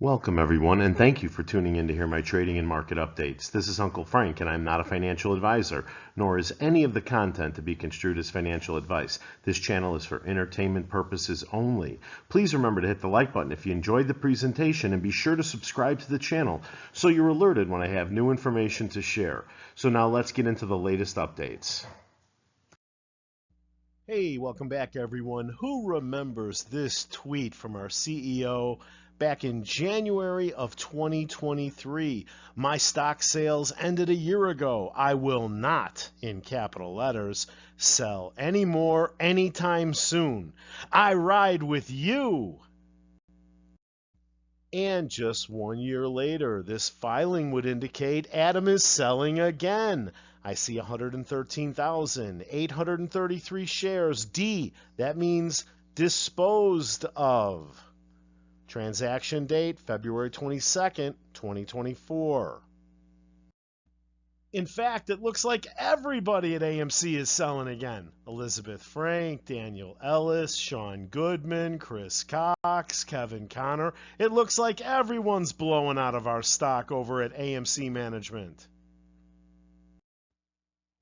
Welcome everyone, and thank you for tuning in to hear my trading and market updates. This is Uncle Frank, and I'm not a financial advisor, nor is any of the content to be construed as financial advice. This channel is for entertainment purposes only. Please remember to hit the like button if you enjoyed the presentation, and be sure to subscribe to the channel so you're alerted when I have new information to share. So now let's get into the latest updates. Hey, welcome back everyone. Who remembers this tweet from our CEO back in January of 2023? My stock sales ended a year ago. I will not, in capital letters, sell anymore anytime soon. I ride with you. And just 1 year later, this filing would indicate Adam is selling again. I see 113,833 shares. D, that means disposed of. Transaction date, February 22nd, 2024. In fact, it looks like everybody at AMC is selling again. Elizabeth Frank, Daniel Ellis, Sean Goodman, Chris Cox, Kevin Connor. It looks like everyone's blowing out of our stock over at AMC Management.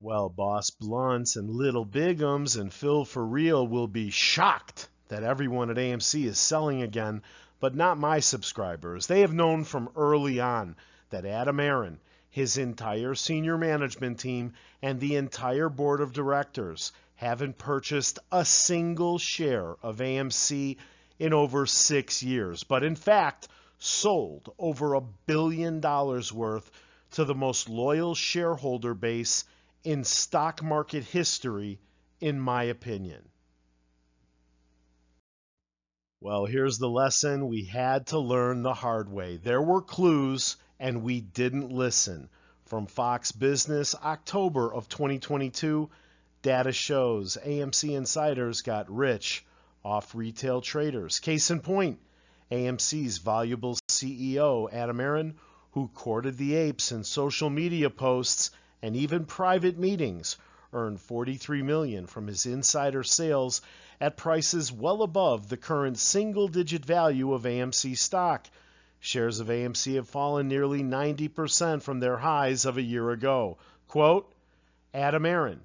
Well, Boss Blunts and Little Bigums and Phil For Real will be shocked that everyone at AMC is selling again, but not my subscribers. They have known from early on that Adam Aron, his entire senior management team, and the entire board of directors haven't purchased a single share of AMC in over 6 years, but in fact sold over $1 billion worth to the most loyal shareholder base in stock market history, in my opinion. Well, here's the lesson we had to learn the hard way. There were clues, and we didn't listen. From Fox Business, October of 2022, data shows AMC Insiders got rich off retail traders. Case in point, AMC's voluble CEO, Adam Aron, who courted the apes in social media posts and even private meetings, earned $43 million from his insider sales at prices well above the current single-digit value of AMC stock. Shares of AMC have fallen nearly 90% from their highs of a year ago. Quote, Adam Aron,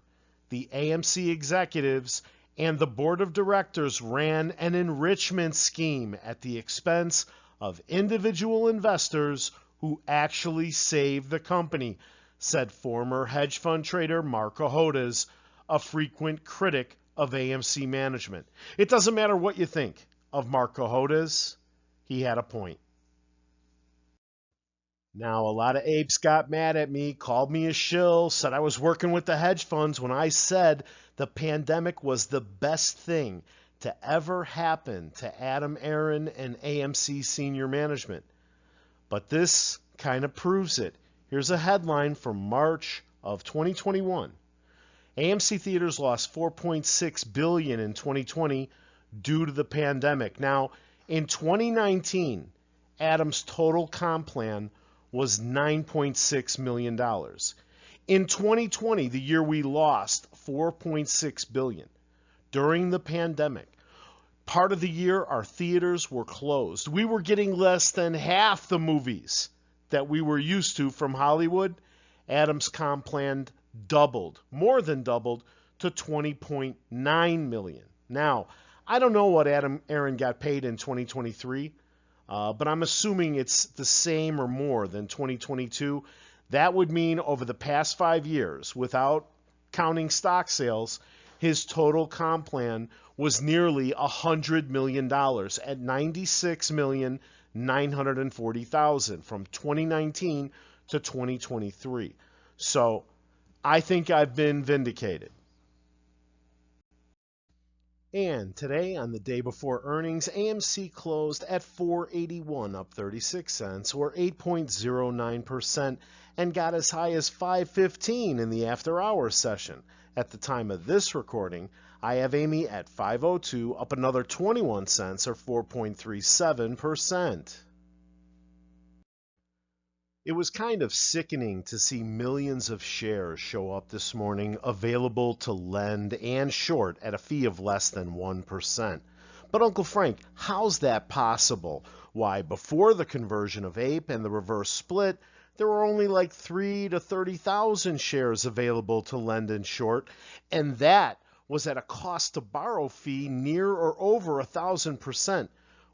the AMC executives and the board of directors ran an enrichment scheme at the expense of individual investors who actually saved the company, said former hedge fund trader Mark Cohodes, a frequent critic of AMC Management. It doesn't matter what you think of Mark Cohodes, he had a point. Now, a lot of apes got mad at me, called me a shill, said I was working with the hedge funds when I said the pandemic was the best thing to ever happen to Adam Aron and AMC senior management. But this kind of proves it. Here's a headline from March of 2021. AMC theaters lost $4.6 billion in 2020 due to the pandemic. Now, in 2019, Adam's total comp plan was $9.6 million. In 2020, the year we lost $4.6 billion during the pandemic, part of the year our theaters were closed. We were getting less than half the movies that we were used to from Hollywood. Adam's comp plan doubled, more than doubled, to $20.9 million. Now, I don't know what Adam Aron got paid in 2023, but I'm assuming it's the same or more than 2022. That would mean over the past 5 years, without counting stock sales, his total comp plan was nearly $100 million at $96,940,000 from 2019 to 2023. So I think I've been vindicated. And today, on the day before earnings, AMC closed at $4.81, up 36 cents, or 8.09%, and got as high as $5.15 in the after-hours session. At the time of this recording, I have AMI at $5.02, up another 21 cents, or 4.37%. It was kind of sickening to see millions of shares show up this morning available to lend and short at a fee of less than 1%. But Uncle Frank, how's that possible? Why, before the conversion of APE and the reverse split, there were only like 3 to 30,000 shares available to lend and short, and that was at a cost to borrow fee near or over 1,000%.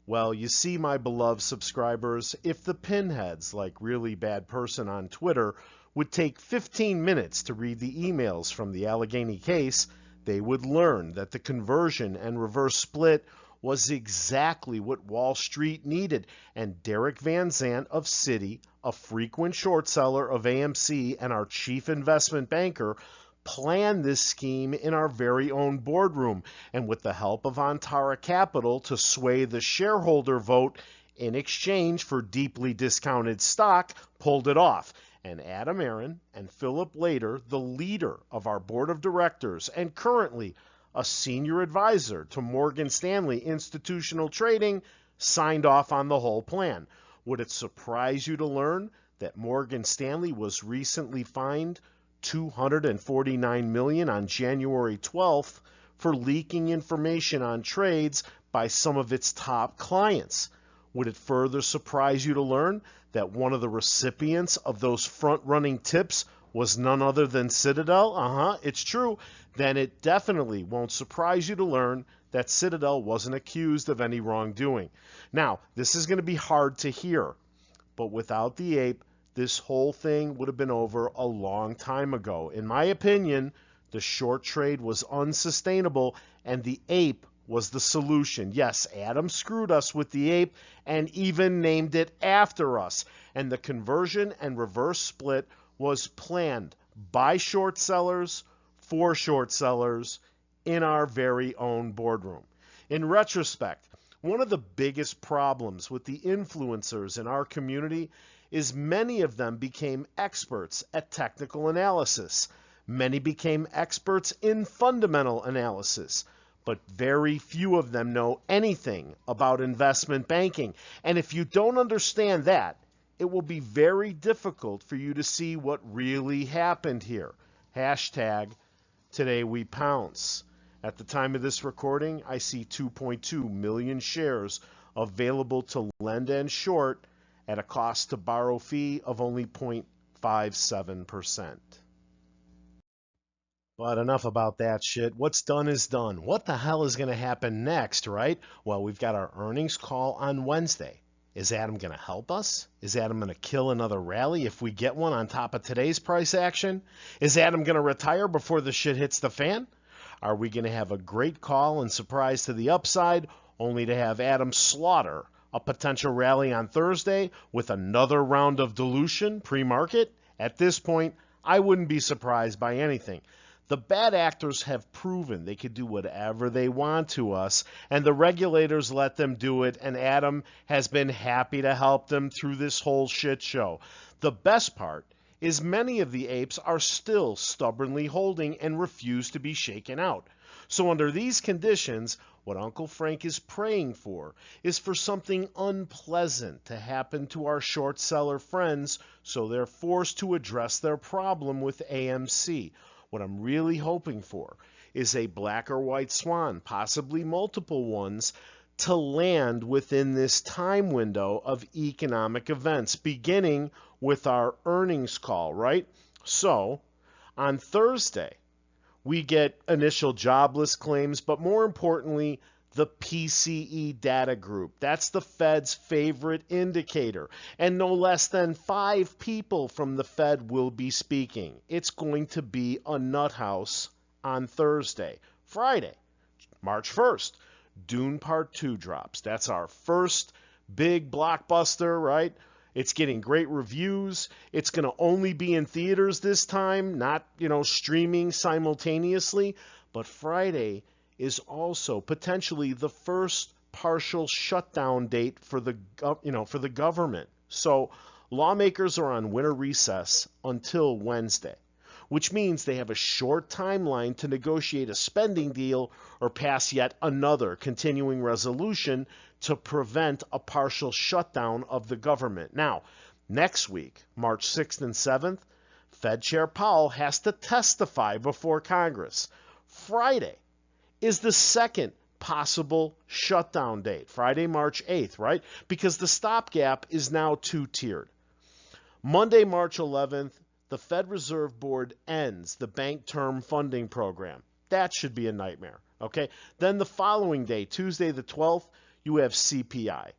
Well, you see, my beloved subscribers, if the pinheads, like Really Bad Person on Twitter, would take 15 minutes to read the emails from the Allegheny case, they would learn that the conversion and reverse split was exactly what Wall Street needed, and Derek Van Zandt of Citi, a frequent short seller of AMC and our chief investment banker, planned this scheme in our very own boardroom, and with the help of Antara Capital to sway the shareholder vote in exchange for deeply discounted stock, pulled it off. And Adam Aron and Philip Lader, the leader of our board of directors and currently a senior advisor to Morgan Stanley Institutional Trading, signed off on the whole plan. Would it surprise you to learn that Morgan Stanley was recently fined $249 million on January 12th for leaking information on trades by some of its top clients? Would it further surprise you to learn that one of the recipients of those front-running tips was none other than Citadel? It's true. Then it definitely won't surprise you to learn that Citadel wasn't accused of any wrongdoing. Now, this is going to be hard to hear, but without the ape, this whole thing would have been over a long time ago. In my opinion, the short trade was unsustainable, and the ape was the solution. Yes, Adam screwed us with the ape and even named it after us. And the conversion and reverse split was planned by short sellers for short sellers in our very own boardroom. In retrospect, one of the biggest problems with the influencers in our community is many of them became experts at technical analysis. Many became experts in fundamental analysis, but very few of them know anything about investment banking. And if you don't understand that, it will be very difficult for you to see what really happened here. Hashtag today we pounce. At the time of this recording, I see 2.2 million shares available to lend and short at a cost to borrow fee of only 0.57%. But enough about that shit. What's done is done. What the hell is going to happen next, right? Well, we've got our earnings call on Wednesday. Is Adam going to help us? Is Adam going to kill another rally if we get one on top of today's price action? Is Adam going to retire before the shit hits the fan? Are we going to have a great call and surprise to the upside, only to have Adam slaughter a potential rally on Thursday with another round of dilution pre-market? At this point, I wouldn't be surprised by anything. The bad actors have proven they could do whatever they want to us, and the regulators let them do it, and Adam has been happy to help them through this whole shit show. The best part is many of the apes are still stubbornly holding and refuse to be shaken out. So under these conditions, what Uncle Frank is praying for is for something unpleasant to happen to our short seller friends so they're forced to address their problem with AMC. What I'm really hoping for is a black or white swan, possibly multiple ones, to land within this time window of economic events, beginning with our earnings call, right? So, on Thursday, we get initial jobless claims, but more importantly, the PCE data group. That's the Fed's favorite indicator. And no less than 5 people from the Fed will be speaking. It's going to be a nut house on Thursday. Friday, March 1st, Dune Part 2 drops. That's our first big blockbuster, right? It's getting great reviews. It's going to only be in theaters this time, not, streaming simultaneously. But Friday is also potentially the first partial shutdown date for the government. So lawmakers are on winter recess until Wednesday, which means they have a short timeline to negotiate a spending deal or pass yet another continuing resolution to prevent a partial shutdown of the government. Now, next week, March 6th and 7th, Fed Chair Powell has to testify before Congress. Friday is the second possible shutdown date, Friday, March 8th, right? Because the stopgap is now two-tiered. Monday, March 11th, the Fed Reserve Board ends the Bank Term Funding Program. That should be a nightmare, okay? Then the following day, Tuesday the 12th, you have CPI.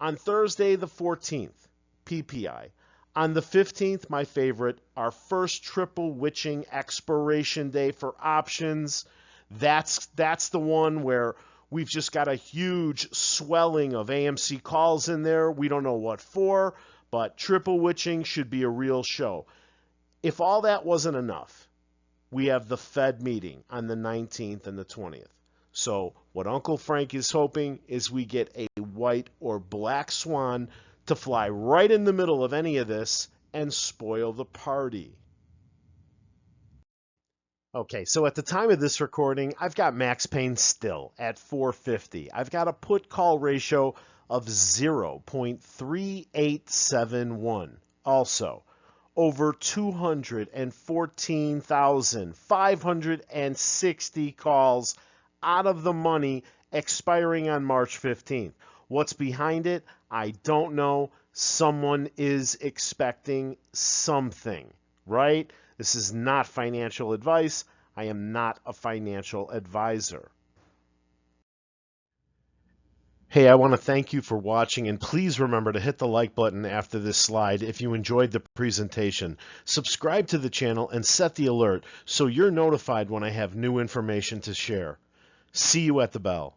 On Thursday the 14th, PPI. On the 15th, my favorite, our first triple witching expiration day for options. That's the one where we've just got a huge swelling of AMC calls in there. We don't know what for, but triple witching should be a real show. If all that wasn't enough, we have the Fed meeting on the 19th and the 20th. So what Uncle Frank is hoping is we get a white or black swan to fly right in the middle of any of this and spoil the party. Okay, so at the time of this recording, I've got max pain still at 450. I've got a put-call ratio of 0.3871. Also, over 214,560 calls out of the money expiring on March 15th. What's behind it? I don't know. Someone is expecting something, right? This is not financial advice. I am not a financial advisor. Hey, I want to thank you for watching, and please remember to hit the like button after this slide if you enjoyed the presentation. Subscribe to the channel and set the alert so you're notified when I have new information to share. See you at the bell.